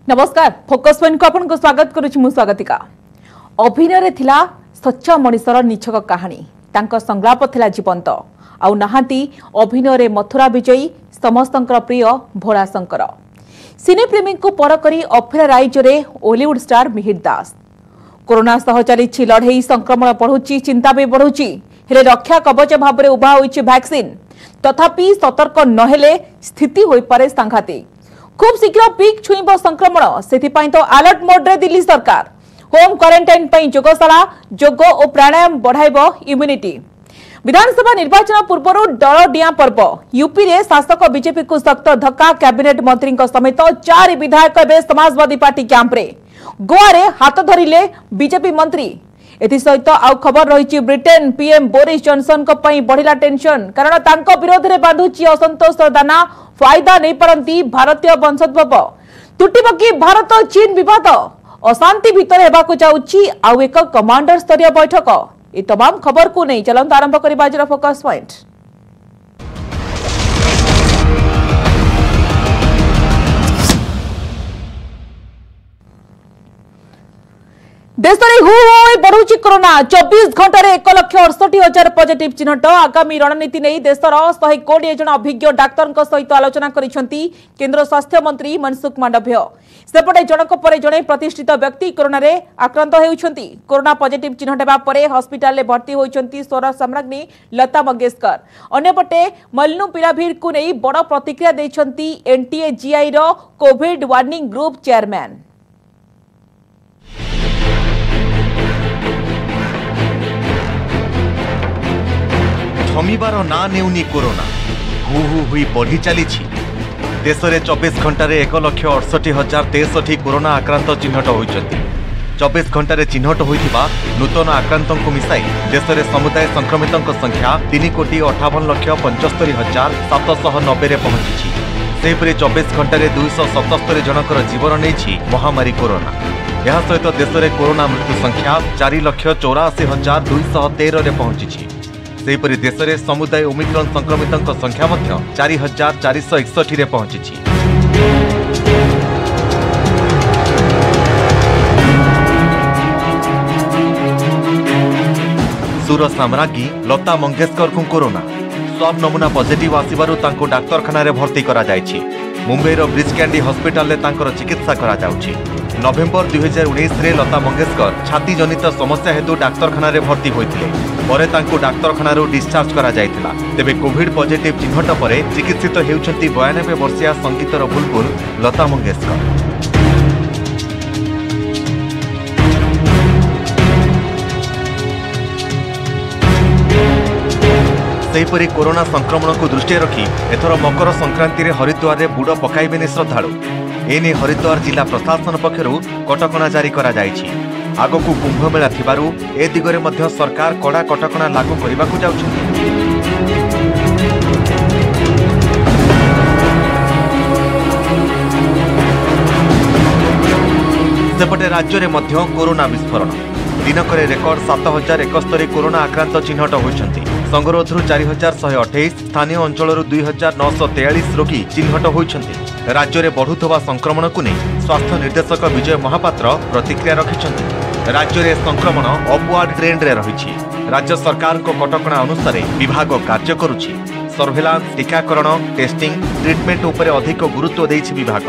नमस्कार focus point को आपन को स्वागत करुछि मु स्वागतिका। अभिनय रे थिला सच्चा मनीषर निछक कहानी तांको संलाप थिला जीवंत आउ नहांती अभिनय रे मथुरा विजयी समस्तंकर प्रिय भोला शंकर सिने प्रेमी को पर करी अफेरा राइज रे हॉलीवुड स्टार मिहिर दास कोरोना सह चली लड़ई संक्रमण बढ़ुची चिंता भी बढ़ुची हेले रक्षा कवच भाव में उभा होइछि वैक्सीन तथापि सतर्क नहेले स्थिति होई पारे सांघातिक खूब शीघ्र पीक छुईब संक्रमण सेथिपाई तो अलर्ट मोड रे दिल्ली सरकार होम क्वारंटाइन पई योगशाला योग और प्राणायाम बढ़ाइब इम्यूनिटी। विधानसभा निर्वाचन पूर्व दल डिया पर्व यूपी रे शासक बीजेपी को सख्त धक्का कैबिनेट मंत्री समेत 4 विधायक एवं समाजवादी पार्टी कैंप रे गोवा रे हाथ धरिले बीजेपी मंत्री। एथि सहित आउ खबर रही ब्रिटेन पीएम बोरिस जॉनसन को पई बढ़िला टेंशन कारण तांको विरोध रे बांधुची असंतोष दाना फायदा नहीं पारंती भारतीय वंशोद्भव तुटिब कि भारत चीन विवाद अशांति भितर हेबाकु जाउची आउ एक कमांडर स्तरीय बैठक ए तमाम खबर को नहीं चलंत आरंभ करिबा आज फोकस पॉइंट। देश में बढ़ुची कोरोना 24 घंटे 1,68,000 पॉजिटिव चिन्हट आगामी रणनीति नहीं देशर 120 जन अभिज्ञ डाक्तर सहित आलोचना करिसेंती केंद्र स्वास्थ्य मंत्री मनसुख मांडव्य। सेपटे जनक पर जड़े प्रतिष्ठित व्यक्ति कोरोना रे आक्रांत होउछंती। कोरोना पॉजिटिव चिन्हट हेबा परे हॉस्पिटल रे भर्ती होइछंती स्वर सम्राज्ञी लता मंगेशकर। अन्यपटे मल्नु पिराभीर को नहीं बड़ प्रतिक्रिया दैछंती एनटीए जीआई रो कोविड वार्निंग ग्रुप चेयरमैन। थमिबार ना नेउनी कोरोना हु हु हुई बढ़ी चली देश में 24 घंटे 1,68,063 कोरोना आक्रांत चिन्हट होती। 24 घंटे चिन्हट होता नूतन आक्रांत को मिसाई देश में समुदाय संक्रमित संख्या 3,75,75,790 रे पहुंची। सेपरी 24 घंटे 277 जनकर जीवन नहीं महामारी कोरोना। यह सहित देश में कोरोना मृत्यु संख्या 4,84,213 रे पहुंची। सेपरी देश में समुदाय ओमिक्रॉन संक्रमित संख्या 4,461 रे पहुंची। सुर साम्राज्ञी लता मंगेशकर को कोरोना स्वाब नमूना पॉजिटिव आसिबारु तांको डाक्तरखाना रे भर्ती करा जायछि। मुंबईर ब्रिज कैंडी हॉस्पिटल रे तांकर चिकित्सा करा जाउछि। नवेम्बर 2019 रे लता मंगेशकर छाती जनित समस्या हेतु डाक्तरखाना रे भर्ती होइथिले परे तांको डाक्तरखाना रो डिस्चार्ज करा जायतिला। तेबे कोविड पॉजिटिव चिन्हट परे चिकित्सित हेउछंती 92 वर्षीय संगीतर बुलबुल लता मंगेशकर। सेहीपरि कोरोना संक्रमण को दृष्टि रखी एथर मकर संक्रांति रे हरिद्वार रे बुड़ पकाइबेनि श्रद्धालु। एने हरिद्वार जिला प्रशासन पक्षरु कटकणा जारी करा जायछि। आगकू कुंभ मेला थिबारु ए दिगरे मध्य सरकार कड़ा कटकणा लागू करिबाकू जाउछन्ति। सेपटे राज्य रे मध्य कोरोना विस्फोरण दिनकरे रेकर्ड 7,071 कोरोना आक्रांत चिन्हट होइछन्ति। संगरोधरु 4,128 स्थानीय अंचल 2,943 रोगी चिन्हट होइछन्ति। राज्य में बढ़ुवा संक्रमण को नहीं स्वास्थ्य निर्देशक विजय महापात्र प्रतिक्रिया रखिछन्ति। राज्य में संक्रमण अपवार्ड ट्रेंड रे रहिछि। राज्य सरकार को कटकणा अनुसार विभाग कार्य करुछि। सर्वेलांस टीकाकरण टेस्टिंग ट्रिटमेंट उपरे अधिक गुरुत्व देछि विभाग।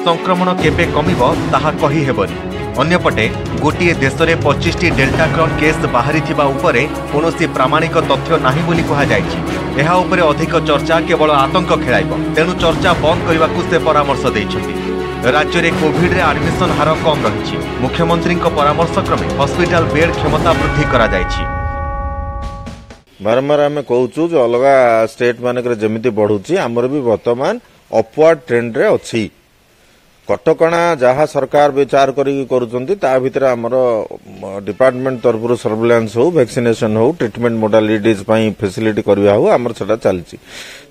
संक्रमण केबे कमिबो ताहा कहि हेबनि। अन्यपटे गोटे देश में 25टी डेल्टा क्रॉन केस बाहरी थिबा उपरे कोनोसी प्रामाणिक तथ्य नाही बोली कहा जायछि। एहा उपरे अधिक चर्चा केवल आतंक खेलाइब तेणु चर्चा बंद करने से परामर्श देइछन्ति। राज्य में कोविड रे एडमिशन हार कम रही मुख्यमंत्री परामर्श क्रमे हॉस्पिटल बेड क्षमता वृद्धि करा जायछि। बारंबार आम कहूँ जो अलग स्टेट मानक जमी बढ़ुची आमर भी वर्तमान अपवार्ड ट्रेंड रे अच्छी। कटकणा जहाँ सरकार विचार कर आमर डिपार्टमेंट तरफ सर्वेलांस हो वैक्सीनेशन हो ट्रिटमेंट मोडालिटीज फैसिलिटी करवा हो आमर सेटा चलती।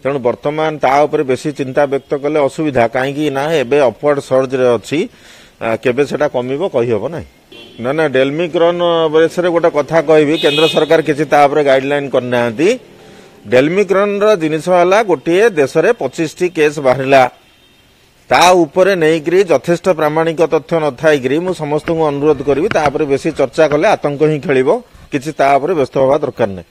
तेणु बर्तमान ता उपरे बेसी चिंता व्यक्त कले असुविधा कहीं ना एबे अपवार्ड सर्ज रे अच्छी केबे सेटा कमिबो कहि हबो नै। ना ना डेल्मिक्रॉन बेसरे गोटे कथा कहबी केंद्र सरकार किछि ता उपरे गाइडलाइन करनांती। डेल्मिक्रॉन रो जिनिस वाला गोटे देश रे 25 टी केस बाहरिला ता उपरे नहींकरी यथेष्ट प्रामाणिक तथ्य न थाइकरी मु समस्त को अनुरोध करी तापर बेसी चर्चा कले आतंक ही खेलिबो किछि तापर व्यस्त होबा दरकार नै।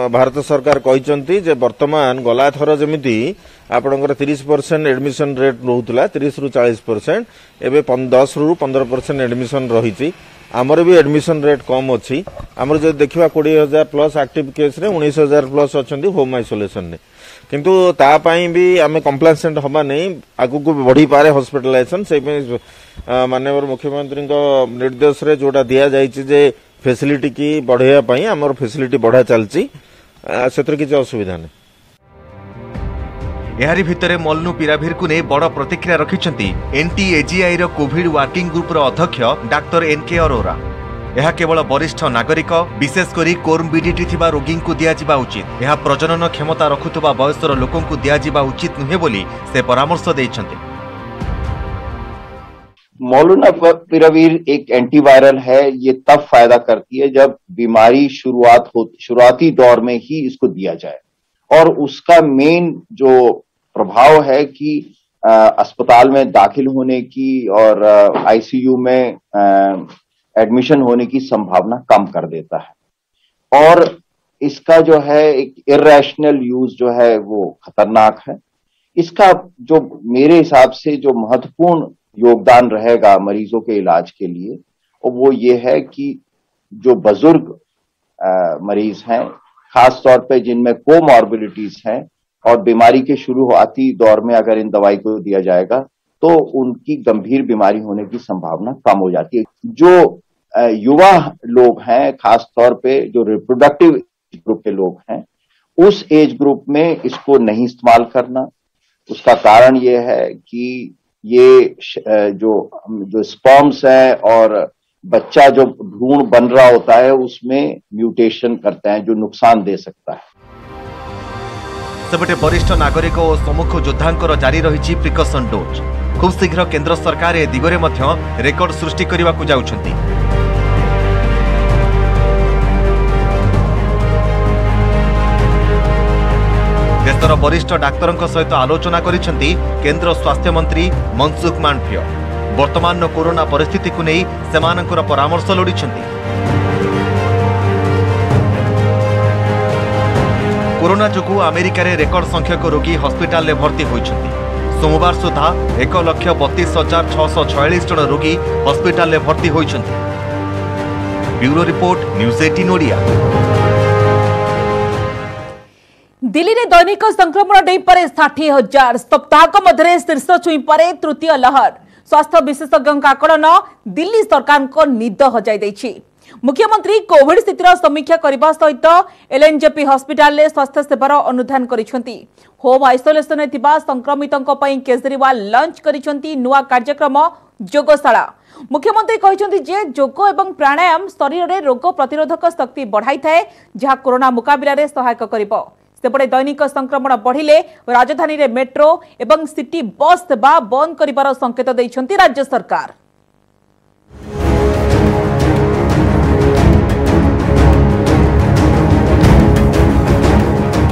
भारत सरकार कहिसंती जे वर्तमान गला थर जमिति आपणकर 30% एडमिशन रेट रहउतला 30 रु 40%, एबे 10 रु 15% एडमिशन रहिछि। आमर भी एडमिशन रेट कम अच्छी आमर जो देखा 20,000 प्लस एक्टिव केस रे 19,000 प्लस अच्छा होम आइसोलेशन ने किंतु तापाई भी आम कम्प्लेसेंट हवा नहीं आगु को बढ़ी पारे हॉस्पिटलाइजेशन से माननीय मुख्यमंत्री निर्देश रे जोटा दिया जाइछि जे फैसिलिटी की बढ़ाया पई आमर फैसिलिटी बढ़ा चलछि सेतर किछ असुविधा नहीं। एहारी भितरे मल्लू पीराभीर को नहीं बड़ प्रतिक्रिया रखिछंती एनटीएजीआई रो कोविड वर्किंग ग्रुप रो अध्यक्ष डाक्टर एनके अरोरा। यह केवल वरिष्ठ नागरिक विशेषकर कोर्बिडिटी थिबा रोगी को दिया जिबा उचित, यह प्रजनन क्षमता रखुथबा बयसर लोकों को दिया जिबा उचित नुहे बोली से परामर्श दैछंती। मौलूना पीरावीर एक एंटीवायरल है, ये तब फायदा करती है जब बीमारी शुरुआती दौर में ही इसको दिया जाए और उसका मेन जो प्रभाव है कि अस्पताल में दाखिल होने की और आईसीयू में एडमिशन होने की संभावना कम कर देता है और इसका जो है एक इरेशनल यूज जो है वो खतरनाक है। इसका जो मेरे हिसाब से जो महत्वपूर्ण योगदान रहेगा मरीजों के इलाज के लिए और वो ये है कि जो बुजुर्ग मरीज हैं खास तौर पे जिनमें कोमॉर्बिडिटीज हैं और बीमारी के शुरुआती दौर में अगर इन दवाई को दिया जाएगा तो उनकी गंभीर बीमारी होने की संभावना कम हो जाती है। जो युवा लोग हैं खास तौर पे जो रिप्रोडक्टिव ग्रुप के लोग हैं उस एज ग्रुप में इसको नहीं इस्तेमाल करना, उसका कारण ये है कि ये जो स्पर्म्स है और बच्चा जो भ्रूण बन रहा होता है उसमें म्यूटेशन करते हैं जो नुकसान दे सकता है। सेपटे वरिष्ठ नागरिक और सम्मुख योद्धांकर जारी रही प्रिकॉशन डोज। खूब शीघ्र केंद्र सरकार ए दिगरे मध्य रेकर्ड सृष्टि करने को जाउछंती। देशर वरिष्ठ डाक्तरों सहित आलोचना करिसेंती केंद्र स्वास्थ्य मंत्री मनसुख मांडविय। वर्तमान कोरोना परिस्थिति को नहीं सेमानकर परामर्श लोड़िछंती। कोरोना जोगु अमेरिका रे रेकर्ड संख्यक रोगी हॉस्पिटल में भर्ती होइछंती। सोमवार सुधा 1,32,646 जन रोगी हॉस्पिटल में भर्ती होइछंती। Bureau report news 18 Odia. Delhi में दैनिक संक्रमण डेई परे 60,000 सप्ताहक मध्य शीर्ष छुई परे तृतीय लहर। स्वास्थ्य विशेषज्ञ आकलन दिल्ली सरकार को निद हजाई देछि। मुख्यमंत्री कोविड स्थितिर समीक्षा करने सहित एलएनजेपी हॉस्पिटल में स्वास्थ्य सेवार अनुधान करिसेंती। होम आइसोलेशन में थिबा संक्रमितों पई केजरीवाल लॉन्च करिसेंती नुआ कार्यक्रम योगशाला। मुख्यमंत्री कहिसेंती जे योग एवं प्राणायाम शरीर में रोग प्रतिरोधक शक्ति बढ़ाई थाए जहां कोरोना मुकाबला रे सहायक करिबो। सेपटे दैनिक संक्रमण बढ़िले राजधानी रे मेट्रो एवं सिटी बस सेवा बंद करिबार संकेत दैछंती राज्य सरकार।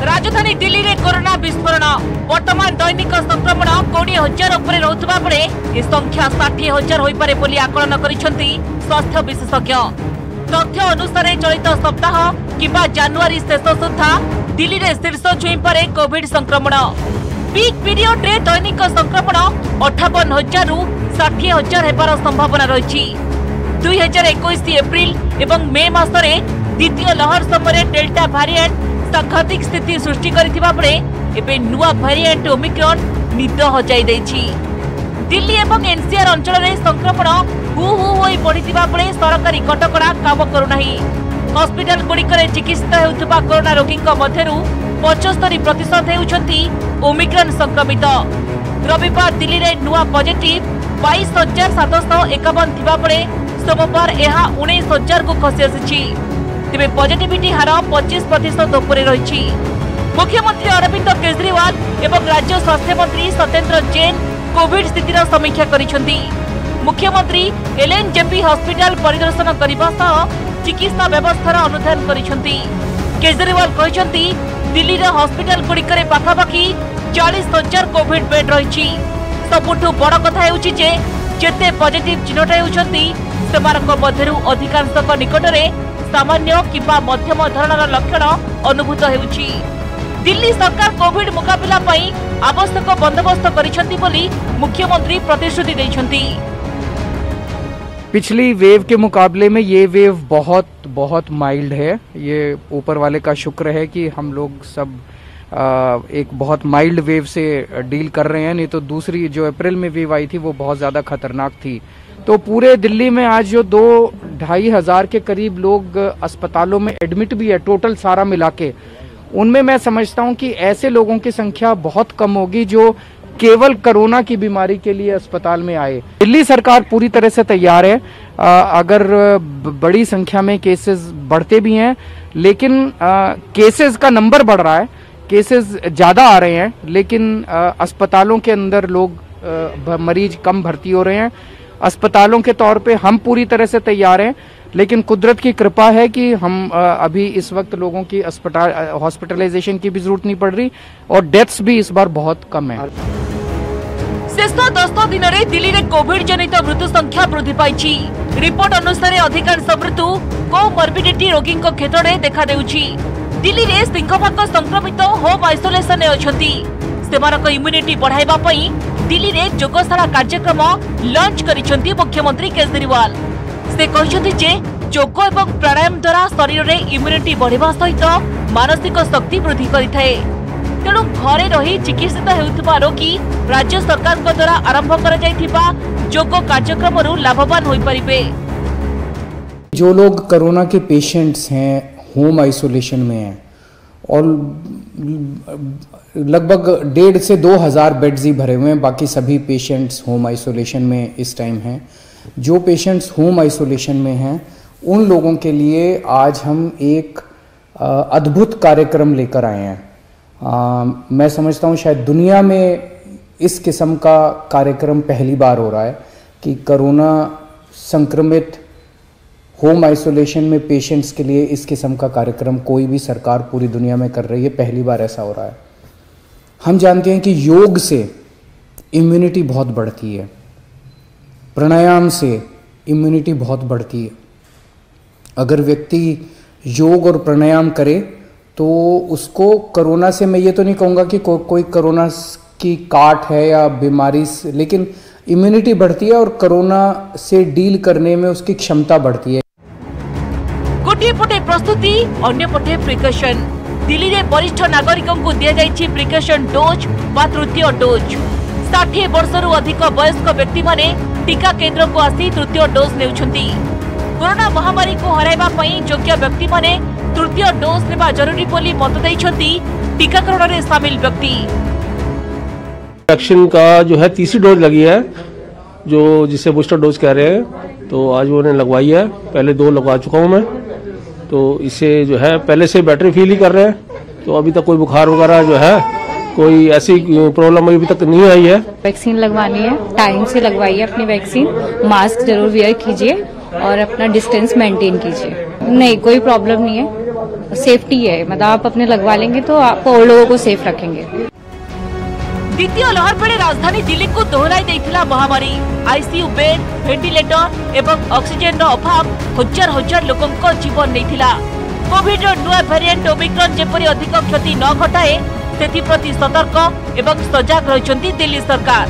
राजधानी दिल्ली रे कोरोना विस्फोरण। वर्तमान दैनिक संक्रमण 20,000 उपरे रहुतबा बेले ए संख्या 60,000 होई पारे बोली आकलन करिसेंती स्वास्थ्य विशेषज्ञ। तथ्य अनुसार चलित सप्ताह किबा जनवरी शेष सुधा दिल्ली रे शीर्ष छुई पारे कोविड संक्रमण। पीक पीरियड रे दैनिक संक्रमण 58,000 रु 60,000 हेबार संभावना रही। 2021 एप्रिल एवं मे मासरे द्वितीय लहर समय डेल्टा भारिएंट सांघातिक स्थिति सृष्टि करथिबा बेले एबे नुआ भारिएंट ओमिक्रॉन निद हजाई दैछि। दिल्ली एवं एनसीआर अंचल में संक्रमण हु होई बढ़िथिबा बेले सरकारी कटकड़ा काम करुनाही। हॉस्पिटल गुड़िकरे चिकित्सित हेउथबा कोरोना रोगी मध्यरु 75% हेउछंती ओमिक्रॉन संक्रमित। रविवार दिल्ली रे नुआ पॉजिटिव 22,751 थिबा बेले सोमवार एहा 19,000 को खसी आसिछि। तेबे पॉजिटिविटी हार 25% उपरे रहिछि। मुख्यमंत्री अरविंद केजरीवाल एवं राज्य स्वास्थ्य मंत्री सत्येंद्र जैन कोविड स्थितिर समीक्षा करिसेंती। मुख्यमंत्री एलएनजेपी हॉस्पिटल परिदर्शन करने सह चिकित्सा व्यवस्थार अनुधान करिसेंती। केजरीवाल कहिसेंती दिल्ली रे हॉस्पिटल गुड़िकरे पाखापाखि 40,000 कोविड बेड रही। सबुठु बड़ कथा हेउछि जे जेते पॉजिटिव चिन्हट हेउछंती सेमानक मध्यरु अधिकांशक निकटरे सामान्य किंबा मध्यम धरणर लक्षण अनुभूत हेउछि। दिल्ली सरकार कोविड मुकाबिला पई आवश्यक बंदोबस्त करिसंती बोली मुख्यमंत्री प्रतिश्रुति दैछंती। पिछली वेव के मुकाबले में ये वेव बहुत बहुत माइल्ड है। ये ऊपर वाले का शुक्र है कि हम लोग सब एक बहुत माइल्ड वेव से डील कर रहे हैं, नहीं तो दूसरी जो अप्रैल में वेव आई थी वो बहुत ज़्यादा खतरनाक थी। तो पूरे दिल्ली में आज जो 2-2.5 हज़ार के करीब लोग अस्पतालों में एडमिट भी है टोटल सारा मिला के, उनमें मैं समझता हूं कि ऐसे लोगों की संख्या बहुत कम होगी जो केवल कोरोना की बीमारी के लिए अस्पताल में आए। दिल्ली सरकार पूरी तरह से तैयार है। अगर बड़ी संख्या में केसेस बढ़ते भी हैं, लेकिन केसेस का नंबर बढ़ रहा है, केसेस ज़्यादा आ रहे हैं, लेकिन अस्पतालों के अंदर लोग मरीज कम भर्ती हो रहे हैं। अस्पतालों के तौर पे हम पूरी तरह से तैयार हैं, लेकिन कुदरत की कृपा है कि हम अभी इस वक्त लोगों की हॉस्पिटलाइजेशन की भी जरूरत नहीं पड़ रही और डेथ्स भी इस बार बहुत कम है। शेष 10 दिन में दिल्ली में कोविड जनित मृत्यु संख्या वृद्धि पाई। रिपोर्ट अनुसार अधिकांश मृत्यु कोमॉर्बिडिटी रोगी क्षेत्र में देखा देउछि। दिल्ली में सिंहभाग संक्रमित होम आइसोलेशन में अछंती। सेमानक इम्यूनिटी बढ़ाइबा पई दिल्ली में योगशाला कार्यक्रम लॉन्च करिसंती मुख्यमंत्री केजरीवाल। से कहते जे योग एवं प्राणायाम द्वारा शरीर में इम्यूनिटी बढ़िबा सहित मानसिक शक्ति वृद्धि करिथाए। तेणु घरे रही चिकित्सित हेउथिबा रोगी राज्य सरकार द्वारा आरंभ करा जायथिबा योग कार्यक्रम लाभवान होई परिबे। जो लोग कोरोना के पेशेंट्स हैं, होम आइसोलेशन में हैं और लगभग 1.5 से 2 हज़ार बेड्स ही भरे हुए हैं, बाकी सभी पेशेंट्स होम आइसोलेशन में इस टाइम हैं। जो पेशेंट्स होम आइसोलेशन में हैं उन लोगों के लिए आज हम एक अद्भुत कार्यक्रम लेकर आए हैं। मैं समझता हूँ शायद दुनिया में इस किस्म का कार्यक्रम पहली बार हो रहा है कि कोरोना संक्रमित होम आइसोलेशन में पेशेंट्स के लिए इस किस्म का कार्यक्रम कोई भी सरकार पूरी दुनिया में कर रही है, पहली बार ऐसा हो रहा है। हम जानते हैं कि योग से इम्यूनिटी बहुत बढ़ती है, प्राणायाम से इम्यूनिटी बहुत बढ़ती है। अगर व्यक्ति योग और प्राणायाम करे तो उसको कोरोना से, मैं ये तो नहीं कहूँगा कि कोई कोरोना की काट है या बीमारी से, लेकिन इम्यूनिटी बढ़ती है और कोरोना से डील करने में उसकी क्षमता बढ़ती है। गोटे पटे प्रस्तुति अन्य पटे प्रिकॉशन। दिल्ली में वरिष्ठ नागरिकों को दिया जाइछि प्रिकॉशन डोज व तृतीय डोज। 60 वर्षरू अधिक वयस्क व्यक्ति माने टीका केन्द्र को आसी तृतीय डोज नेउछंती। कोरोना महामारी को हराइबा पई योग्य व्यक्ति माने तृतीय डोज लेबा जरूरी बोली मत दैछंती टीकाकरण में शामिल व्यक्ति। वैक्सीन का जो है तीसरी डोज लगी है, जो जिसे बूस्टर डोज कह रहे हैं, तो आज वो ने लगवाई है। पहले 2 लगवा चुका हूँ मैं, तो इससे जो है पहले से बेटर फील ही कर रहे हैं। तो अभी तक कोई बुखार वगैरह जो है कोई ऐसी प्रॉब्लम अभी तक नहीं आई है। वैक्सीन लगवानी है, टाइम से लगवाइए अपनी वैक्सीन, मास्क जरूर वेयर कीजिए और अपना डिस्टेंस मेंटेन कीजिए। नहीं, कोई प्रॉब्लम नहीं है, सेफ्टी है। मतलब आप अपने लगवा लेंगे तो आप और लोगों को सेफ रखेंगे। द्वितीय लहर बेले राजधानी दिल्ली को दोहराई देइथिला महामारी। आईसीयू बेड, वेंटिलेटर एवं ऑक्सीजन अभाव हजार हजार लोकों को जीवन नैथिला। कोविड नुआ वेरिएंट ओमिक्रॉन जेपरी अधिक क्षति न घटाए सेथि प्रति सतर्क एवं सजग रहिसंती दिल्ली सरकार।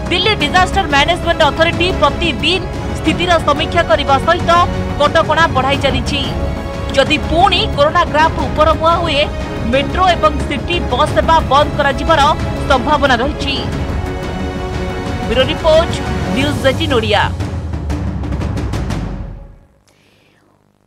दिल्ली डिजास्टर मैनेजमेंट अथॉरिटी प्रतिदिन स्थितिर समीक्षा करने सहित कटकणा बढ़ाई चली। जदि पुणी कोरोना ग्राफ ऊपर मुआ हुए मेट्रो एवं सिटी बस सेवा बंद कर संभावना रही। Bureau report, news 18 Odia.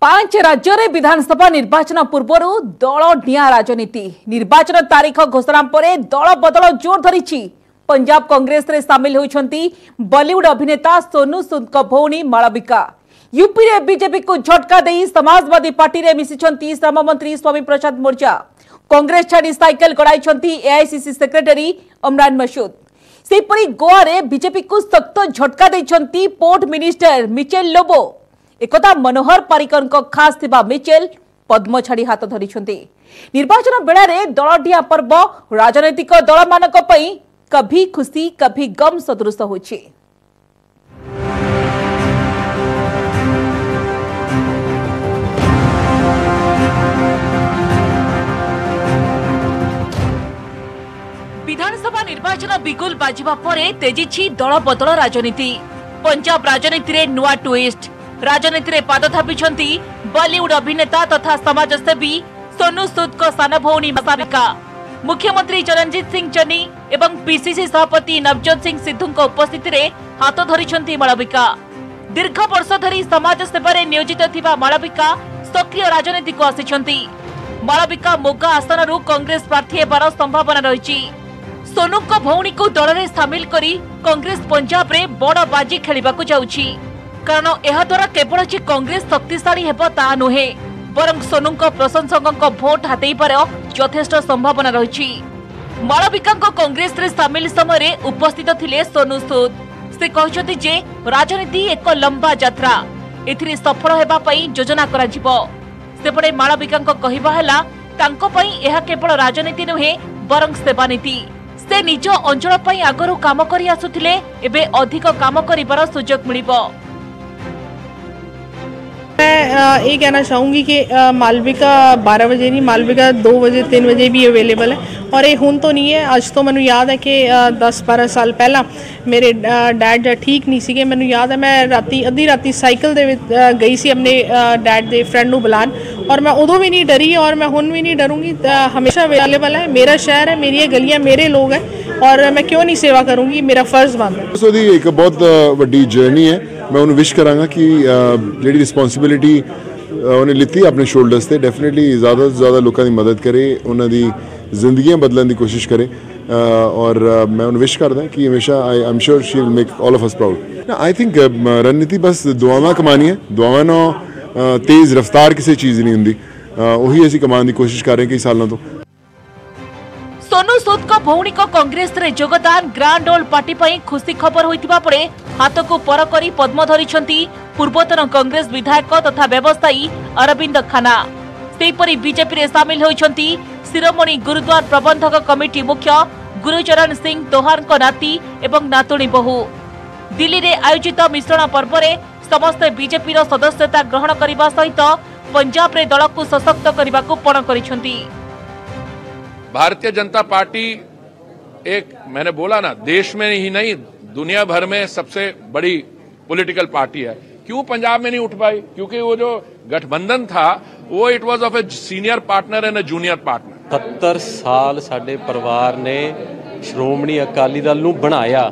5 राज्य में विधानसभा निर्वाचन पूर्व दल डिया राजनीति। निर्वाचन तारीख घोषणा पर दल बदल जोर धरी। पंजाब कांग्रेस रे सामिल होइछंती बॉलीवुड अभिनेता सोनू सूद को भौणी मालविका। यूपी रे बीजेपी को झटका दे समाजवादी पार्टी रे मिसिछंती श्रम मंत्री स्वामी प्रसाद मौर्य। कांग्रेस छाड़ी साइकेल गड़ाई एआईसीसी सेक्रेटरी इमरान मसूद। सेपरी गोवा रे बीजेपी को सख्त झटका देछंती पोर्ट मिनिस्टर मिचेल लोबो। एकता मनोहर पारिकर को खास थिबा मिचेल पद्म छाड़ी हाथ धरिछंती। निर्वाचन बेला रे दलडिया पर्व राजनैतिक दल मानक पई कभी खुशी कभी गम सदृश होछि। विधानसभा निर्वाचन बिगुल बाजिबा परे तेजिछि दल बदल राजनीति। पंजाब राजनीति रे नुआ ट्विस्ट। राजनीति रे पाद थापिछंती बॉलीवुड अभिनेता तथा समाजसेवी सोनू सूद को सान भौणी मालविका। मुख्यमंत्री चरणजीत सिंह चन्नी एवं पीसीसी सभापति नवजोत सिंह सिद्धू उपस्थिति रे हाथ धरिछंती मालविका। दीर्घ वर्ष धरी समाज सेवारे नियोजित थिबा मालविका सक्रिय राजनीति को आसिछंती। मालविका मोगा आसनरु कांग्रेस प्रार्थी हेबार संभावना रहिछि। सोनू को भौणी को दल में सामिल करी कांग्रेस पंजाब रे बड़ बाजी खेलिबाकू जाउछि। कारण एहा द्वारा केवल जे कांग्रेस शक्तिशाली हेबो ता नुहे, बरं सोनू को प्रशंसक भोट हातेई पार यथेष्ट संभावना रहिछि। मालविका कांग्रेस रे सामिल समय उपस्थित थिले सोनू सूद। से कहछथि जे राजनीति एक लंबा यात्रा, एथिरे सफल हेबा पई योजना करा जिवो। सेपटे मालविका कहवा हैला तांको पई एहा केवल राजनीति नुहे बरं सेवानीति। से निज अंचल पई आगरु काम करि आसुथिले, एबे अधिक काम करिबार सुजोग मिलिबो। मैं ये कहना चाहूँगी कि मालविका 12 बजे नहीं, मालविका 2 बजे 3 बजे भी अवेलेबल है। और ये हुन तो नहीं है, अज तो मैनू याद है कि 10-12 साल पहला मेरे डैड ठीक नहीं सी। मैनू याद है मैं राती अद्धी राती साइकिल दे गई सी अपने डैड दे फ्रेंड नू बुलान, और मैं उदों भी नहीं डरी और मैं हुन भी नहीं डरूंगी। हमेशा अवेलेबल है। मेरा शहर है, मेरी गलियाँ, मेरे लोग हैं, और मैं क्यों नहीं सेवा करूँगी, मेरा फर्ज बनता है। एक बहुत वड्डी जर्नी है। मैं उन्हें विश करांगा कि जी रिस्पॉन्सिबिलिटी उन्हें लिती अपने शोल्डर्स से डेफिनेटली ज़्यादा से ज़्यादा लोगों की मदद करे, उन्होंने जिंदगियां बदलने की कोशिश करे। और मैं उन्हें विश करता कि हमेशा I am sure she will make all of us proud. I think रणनीति बस दुआवां कमानी है, दुआवां ना तेज़ रफ्तार किसी चीज़ नहीं होंगी, वही असी कमान की कोशिश कर रहे हैं कई सालों तो। सोनू सूद को भौणी को कांग्रेस रे योगदान ग्रांड ओल्ड पार्टी पई खुशी खबर होइतिबा परे हाथ को पर करी पद्म धरिछंती पूर्वतन कांग्रेस विधायक तथा व्यवसायी अरविंद खाना। सेपरी बीजेपी रे शामिल होइछंती शिरोमणि गुरुद्वार प्रबंधक कमिटी मुख्य गुरुचरण सिंह दोहार को नाती एवं नातुणी बहु। दिल्ली रे आयोजित मिश्रण पर्व रे समस्त बीजेपी रो सदस्यता ग्रहण करने सहित पंजाब रे दल को सशक्त करने को पण करिछंती। भारतीय जनता पार्टी एक, मैंने बोला ना, देश में ही नहीं दुनिया भर में सबसे बड़ी पॉलिटिकल पार्टी है। क्यों पंजाब में नहीं उठ पाई? क्योंकि वो जो गठबंधन था वो it was of a senior partner and A junior partner. 70 साल साडे परिवार ने श्रोमणी अकाली दल नूं बनाया।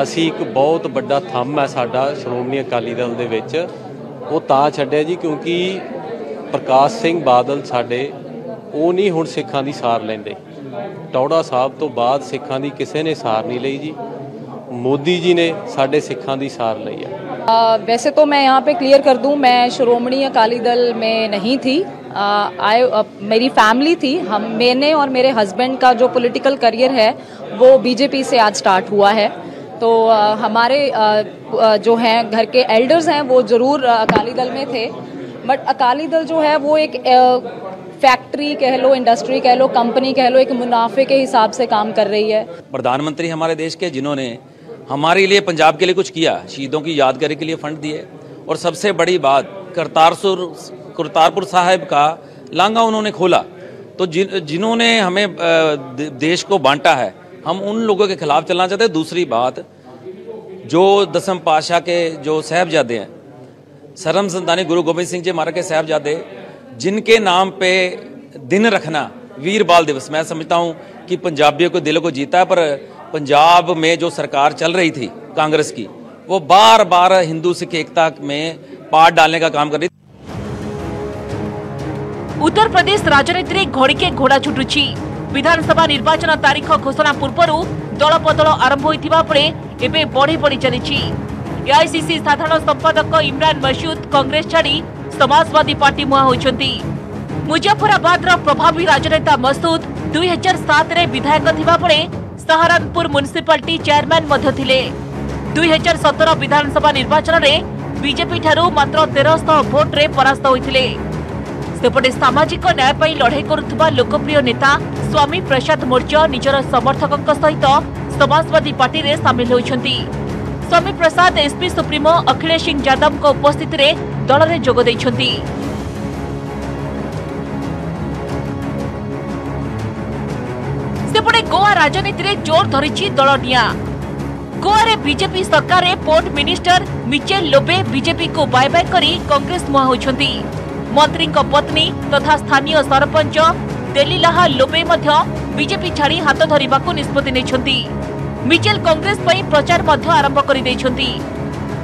असी एक बहुत बड़ा थंम है साडा श्रोमणी अकाली दल दे विच, वो तां छड्डिया जी क्योंकि प्रकाश सिंह बादल साडे ਉਹ नहीं हुण सिखां दी सार लेंदे। टौड़ा साहब तो बाद सिखां दी किसी ने सार नहीं लई जी, मोदी जी ने साडे सिखां दी सार लई है। वैसे तो मैं यहाँ पे क्लियर कर दूं, मैं श्रोमणी अकाली दल में नहीं थी। मेरी फैमिली थी। मैंने और मेरे हस्बैंड का जो पॉलिटिकल करियर है वो बीजेपी से आज स्टार्ट हुआ है। तो हमारे जो हैं घर के एल्डर्स हैं वो ज़रूर अकाली दल में थे, बट अकाली दल जो है वो एक फैक्ट्री कह लो, इंडस्ट्री कह लो, कंपनी कह लो, एक मुनाफे के हिसाब से काम कर रही है। प्रधानमंत्री हमारे देश के जिन्होंने हमारे लिए पंजाब के लिए कुछ किया, शहीदों की यादगारी के लिए फंड दिए, और सबसे बड़ी बात करतारपुर साहिब का लांघा उन्होंने खोला। तो जिन्होंने हमें देश को बांटा है, हम उन लोगों के खिलाफ चलना चाहते हैं। दूसरी बात, जो 10वें पातशाह के जो साहबजादे हैं, सरम संतानी गुरु गोबिंद सिंह जी महाराज के साहबजादे, जिनके नाम पे दिन रखना वीर बाल दिवस, मैं समझता हूँ कि पंजाबियों को दिलों को जीता है। पर पंजाब में जो सरकार चल रही थी कांग्रेस की, वो बार बार हिंदू सिख एकता में पाट डालने का काम कर रही थी। उत्तर प्रदेश राजनीति रे घोड़ी के घोड़ा छुटुछि। विधानसभा निर्वाचन तारीख घोषणा पूर्व दल बदल आरंभ होइथिबा परे एबे बढ़ी बढ़ी चलिछि। एआईसीसी साधारण संपादक इमरान मसूद कांग्रेस छाड़ी समाजवादी पार्टी मुहा होइछंती। मुजफ्फराबाद रा प्रभावी राजनेता मसूद 2007 रे विधायक थिबा परे सहारनपुर म्युनिसिपालिटी चेयरमैन मध्य थिले। 2017 विधानसभा निर्वाचन रे बीजेपी ठारू मात्र 1300 भोट रे परास्त होइथिले। सेपटे सामाजिक न्याय पर लड़ाई करुवा लोकप्रिय नेता स्वामी प्रसाद मौर्य निजर समर्थकों सहित समाजवादी पार्टी रे सामिल होइछंती। स्वामी प्रसाद एसपी सुप्रीमो अखिलेश सिंह यादव को उपस्थिति रे दल रे जोग दैछंती। सेपटे गोवा राजनीति रे जोर धरिछि दल निया। गोवा रे बीजेपी सरकार रे पोर्ट मिनिस्टर मिचेल लोबे बीजेपी को बाय बाय करी कांग्रेस मुहा होइछंती। मंत्री को पत्नी तथा स्थानीय सरपंच देलीलाहा लोबे मध्य बीजेपी छाड़ी हाथ धरिबा को निष्पत्ति नेछंती। मिचेल कांग्रेस पई प्रचार मध्य आरंभ करि दैछंती।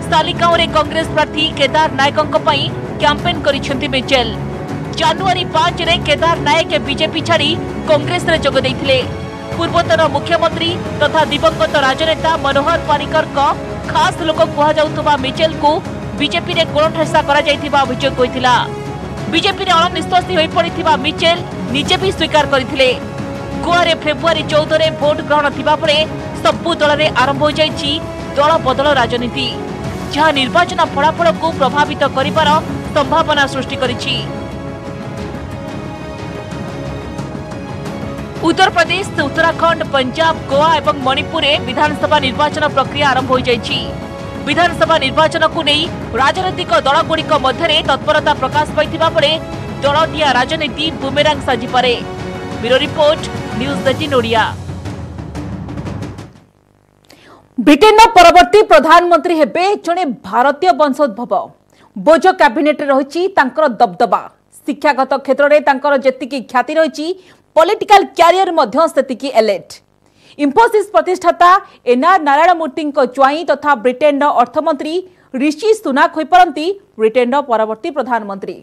सालिगांव रे कांग्रेस प्रार्थी केदार नायकंक पई कैंपेन करिछंती मिचेल। जनवरी 5 रे केदार नायक बीजेपी छाड़ी कांग्रेस रे जोग दैथिले। पूर्वतन मुख्यमंत्री तथा दिवंगत राजनेता मनोहर पारिकर का खास लोक कहा जाउतबा मिचेल को बीजेपी रे कोणठेसा करा जायथिबा अभियोग होइथिला। बीजेपी रे अनिश्वासी होई पड़िथिबा मिचेल निजे भी स्वीकार करथिले। गोवा रे फेब्रुआरी 14 रे भोट ग्रहण थिबा परे सबु दल रे आरंभ हो जायछि दल बदल राजनीति, जहां निर्वाचन फलाफल को प्रभावित करिबार संभावना सृष्टि करिछि। उत्तर प्रदेश, उत्तराखंड, पंजाब, गोवा एवं मणिपुर में विधानसभा निर्वाचन प्रक्रिया आरंभ हो जायछि। विधानसभा निर्वाचन को नहीं राजनीतिक दलगुड़िक मध्य तत्परता प्रकाश पाइथिबा परे दलदिया राजनीति बुमेरांग साजी पारे। Bureau report, news 18 Odia. Britain परवर्ती प्रधानमंत्री हेबे जणे भारतीय वंशोद्भव। बोजो कैबिनेट रही दबदबा। शिक्षागत क्षेत्र में तांकर जेतिकी ख्याति रही, पॉलिटिकल कैरियर मध्य सेतिकी एलेट। इंफोसिस प्रतिष्ठाता एनआर नारायण मूर्ति ज्वाई तथा ब्रिटेन अर्थमंत्री ऋषि सुनाक हो पारती ब्रिटेन परवर्ती प्रधानमंत्री।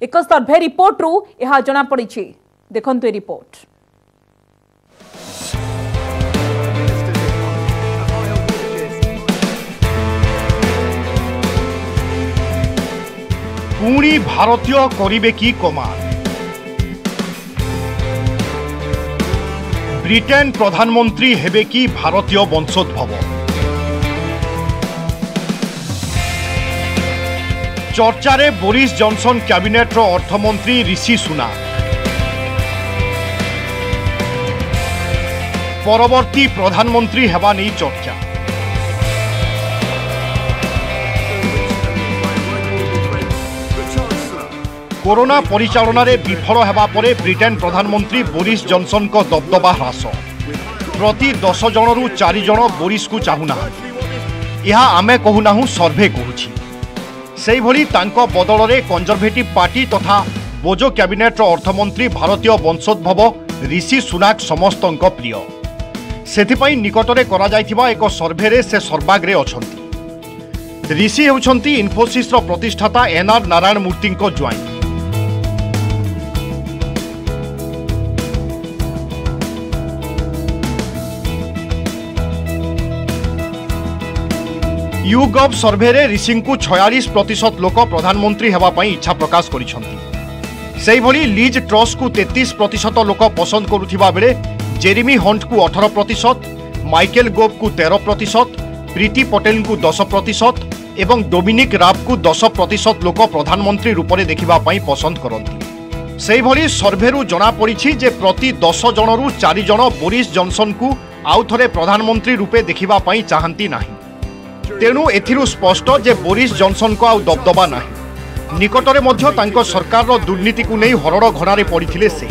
एक सर्वे रिपोर्ट रु यह जना पड़ी। देखंतु ए रिपोर्ट। पुणी भारतीय करिबे की कमाल। ब्रिटेन प्रधानमंत्री हेबे की भारतीय वंशोद्भव। चर्चारे बोरिस जॉनसन कैबिनेट रो अर्थमंत्री ऋषि सुनाक। परवर्ती प्रधानमंत्री हेबा नहीं चर्चा। कोरोना परिचालन रे विफल हेबा परे ब्रिटेन प्रधानमंत्री बोरिस जॉनसन को दबदबा ह्रास। प्रति 10 जन रु 4 जन बोरिस को चाहुना। यह आमे कहूनाहु सर्वे कहूछि। सेही भली तांको बदल रे कंजर्वेटिव पार्टी तथा बोजो कैबिनेट रो अर्थमंत्री भारतीय वंशोद्भव ऋषि सुनाक समस्तंक प्रिय। सेथिपई निकटरे करा जायथिबा एक सर्वे रे से सर्वाग्रे अछंती। ऋषि हेउछंती इन्फोसिस रो प्रतिष्ठाता एनआर नारायण मूर्ति को ज्वाई। यूगव सर्वे रे ऋषि को 46% लोक प्रधानमंत्री हेबा पई इच्छा प्रकाश करिसंती। सेही भली लीज ट्रस को 33% लोक पसंद करुथिबा बेले जेरेमी हंट को 18%, माइकेल गोव को 13%, प्रीति पटेल को 10% एवं डोमिनिक राब को 10% लोक प्रधानमंत्री रूप में देखिबा पई पसंद करती। सेही भली सर्वे रु जना पड़िछि जे प्रति 10 जन रु 4 जन बोरिस जॉनसन को आउ थरे प्रधानमंत्री रूपे देखिबा पई चाहंती नाही। तेणु एथिरु स्पष्ट जे बोरिस जॉनसन को आउ दबदबा नाही। निकटरे मध्य तांको सरकार रो दुर्नीति को नहीं हरड़ घणारे पड़िथिले से।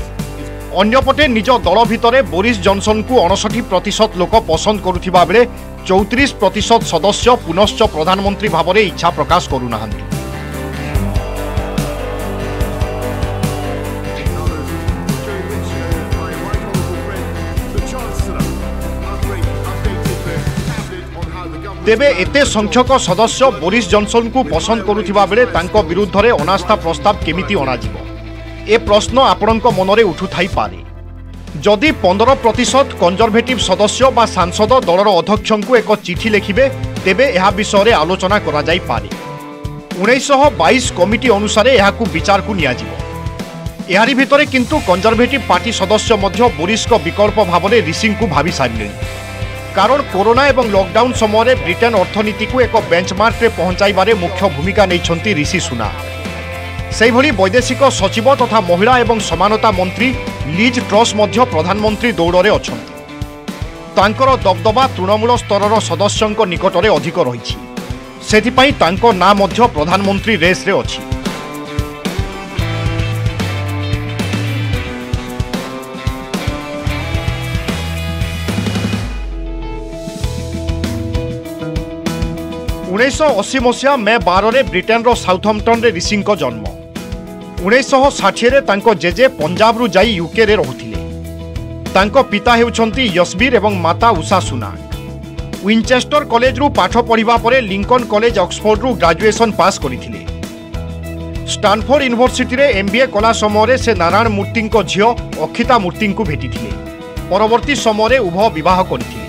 अन्यपटे निज दल भितरे बोरिस जॉनसन को 59% लोक पसंद करुथिबा बेले 34% सदस्य पुनश्च प्रधानमंत्री भाव में इच्छा प्रकाश करूनाहांती। तेबे एते संख्यक सदस्य बोरिस जॉनसन को पसंद करुथिबा बेले तांको विरुद्ध रे अनास्था प्रस्ताव केमिति अणाजिबो ए प्रश्न आपणक मनरे उठुथाई पारे। जदि 15% कंजर्वेटिव सदस्य बा सांसद दलर अध्यक्ष को एक चिठी लिखिबे तेबे यह विषय रे आलोचना करा जाई पारे। 1922 कमिटी अनुसार यह विचार को नियाजिबो। एहारी भितरे किंतु कंजर्वेटिव पार्टी सदस्य मध्य बोरिस को विकल्प भाव में ऋषि को भावी सारे। कारण कोरोना एवं लॉकडाउन समय ब्रिटेन अर्थनीति को एक बेंचमार्क रे पहुंचाइबारे मुख्य भूमिका नहीं ऋषि सुनाक। सेहिभली वैदेशिक सचिव तथा महिला एवं समानता मंत्री लिज ट्रस मध्य प्रधानमंत्री दौड़े अछंती। तांकर दबदबा तृणमूल स्तर सदस्यों निकटरे अधिक रही, सेथिपाई तांको ना मध्य प्रधानमंत्री रेस रे अछि। मसीहा मे 12 ब्रिटेन रो साउथहम्पटन रे ऋषि जन्म। 1960 रे तांको जेजे पंजाब रु जाई यूके रे रहुथिले। तांको पिता हेउछंती यशबीर एवं माता उषा सुनाग। विंचेस्टर कॉलेज रु पाठ पढ़िबा परे लिंकन कॉलेज ऑक्सफोर्ड रु ग्रेजुएशन पास करिथिले। स्टानफोर्ड यूनिवर्सिटी रे एमबीए कला समय से नारायण मूर्ति को झियो अक्षिता मूर्ति को भेटिथिले। परवर्ती समय उभय विवाह करिथिले।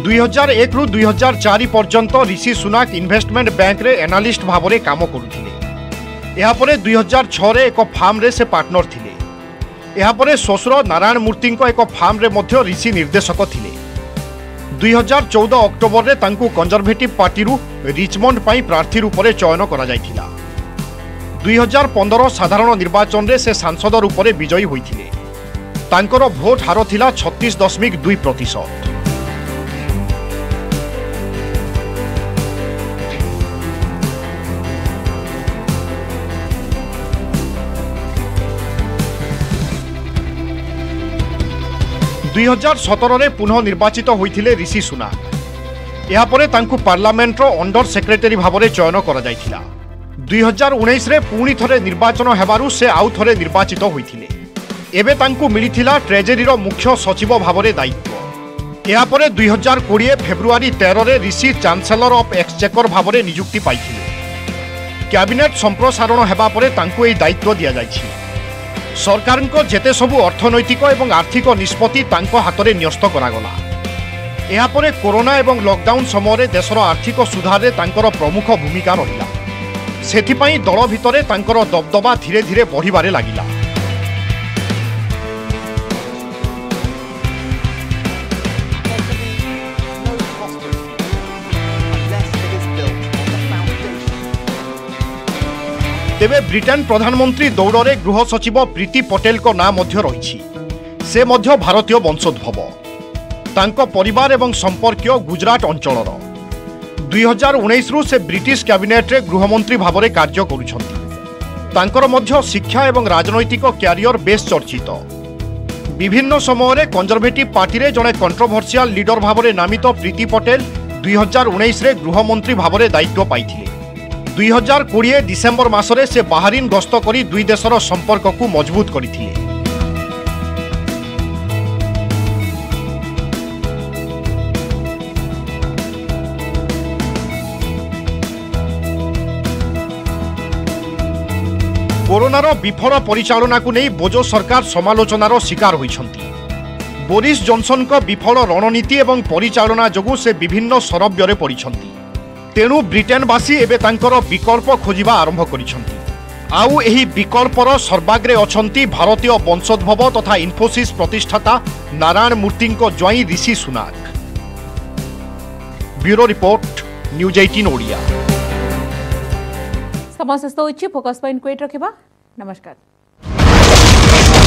दुई 2001 रु 2004 पर्यंत ऋषि सुनाक इन्वेस्टमेंट बैंक रे एनालिस्ट भाव में काम करुथिले। एहा परे 2006 रे एक फार्म रे से पार्टनर थिले। एहा परे ससुर नारायण मूर्ति को एक फार्म रे मध्य ऋषि निर्देशक थिले। 2014 अक्टोबर रे तांकु कंजर्वेटिव पार्टी रु रिचमंड पई प्रार्थी रूप में चयन करा जायथिला। 2015 साधारण निर्वाचन रे से सांसद रूप में विजयी होइथिले। तांकर भोट हार थिला 36.2%। दुई 2017 पुनः निर्वाचित होइथिले ऋषि सुनाक। या परे तांकु पार्लियामेंट रो अंडर सेक्रेटरी भाव में चयन करा जायथिला। 2019 रे पुणी थरे निर्वाचन हेबारु से आउ थरे निर्वाचित होइथिले। एबे तांकु मिलिथिला ट्रेजरी रो मुख्य सचिव भाव में दायित्व। या परे 2020 फेब्रुआरी 13 रे ऋषि चांसेलर ऑफ एक्सचेकर भाव में नियुक्ति पाइथिले। कैबिनेट संप्रसारण हेबा परे तांकु एई दायित्व दिया जायछि। सरकार को जेते सबु अर्थनैतिक एवं आर्थिक निष्पत्ति तांको हाथ में न्यस्त करागला। एहा परे कोरोना एवं लॉकडाउन समय देशर आर्थिक सुधार रे तांकर प्रमुख भूमिका रहिला। सेथिपाई दल भितरे तांकर दबदबा धीरे धीरे बढ़िबारे लागिला। तेबे ब्रिटेन प्रधानमंत्री दौड़े गृह सचिव प्रीति पटेल को नाम मध्य रही। से मध्य भारतीय वंशोद्भव। तांको परिवार एवं संपर्कीय गुजरात अंचलर। 2019 रु से ब्रिटिश कैबिनेट रे गृहमंत्री भाव में कार्य करुछंती। तांकर मध्य शिक्षा एवं राजनैतिक क्यारियर बेस चर्चित। विभिन्न समय कंजर्वेटिव पार्टी रे जड़े कंट्रोवर्शियल लीडर भाव में नामित प्रीति पटेल 2019 रे गृहमंत्री भाव में दायित्व पाइथिले। 2020 डिसेम्बर मासरे से बाहरीन गस्त करी दुई देशर संपर्क को मजबूत करथिले। कोरोनार विफल परिचालना को नहीं बोजो सरकार समालोचनार शिकार होइछंती। बोरिस जॉनसन को विफल रणनीति एवं परिचालना जोगु से विभिन्न सरव्ୟରେ पड़िछंती। तेणु ब्रिटेनवासी एवं तांकर विकल्प खोजिबा आरंभ करिछंती। आउ एही विकल्पर सर्वाग्रे अछंती भारतीय वंशोद्भव तथा इन्फोसिस प्रतिष्ठाता नारायण मूर्ति ज्वाई Rishi Sunak. Bureau report news 18 Odia. समस्त फोकस पॉइंट को रखा। नमस्कार।